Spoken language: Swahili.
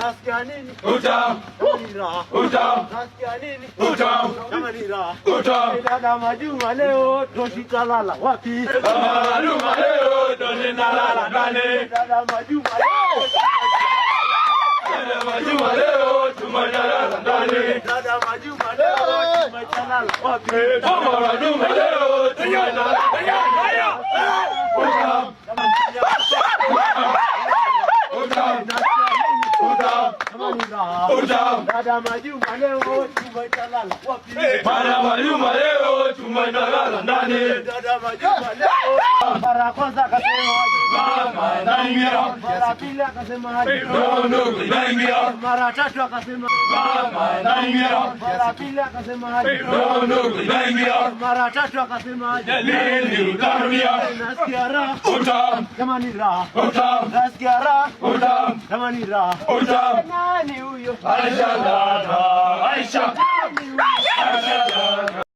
nasikia nini? Utamu. Kama ni raha. Utamu. Nasikia nini? Utamu. Kama ni raha. Utamu. Dada Majuma leo toshitalala wapi? Majuma leo toshitalala ndani. Dada Majuma leo. Dada Majuma leo tumetalala ndani. Dada Majuma leo tumetalala wapi? Mama Majuma leo tumetalala ndani. Utamu. Utamu. Utamu. Dada Majuma leo tumetalala wapi? Dada Majuma leo tumetalala ndani. Dada Majuma leo mara kwanza akasema Mama naingia. mara pili akasema Ndugu naingia. mara tatu akasema Mama naingia. mara pili akasema Ndugu naingia. mara tatu akasema Lini utarudia? nasikia raha Utamu. kama ni raha Utamu. nasikia raha Utamu. kama ni raha Utamu. nani huyo Aisha dada. Aisha. nani huyo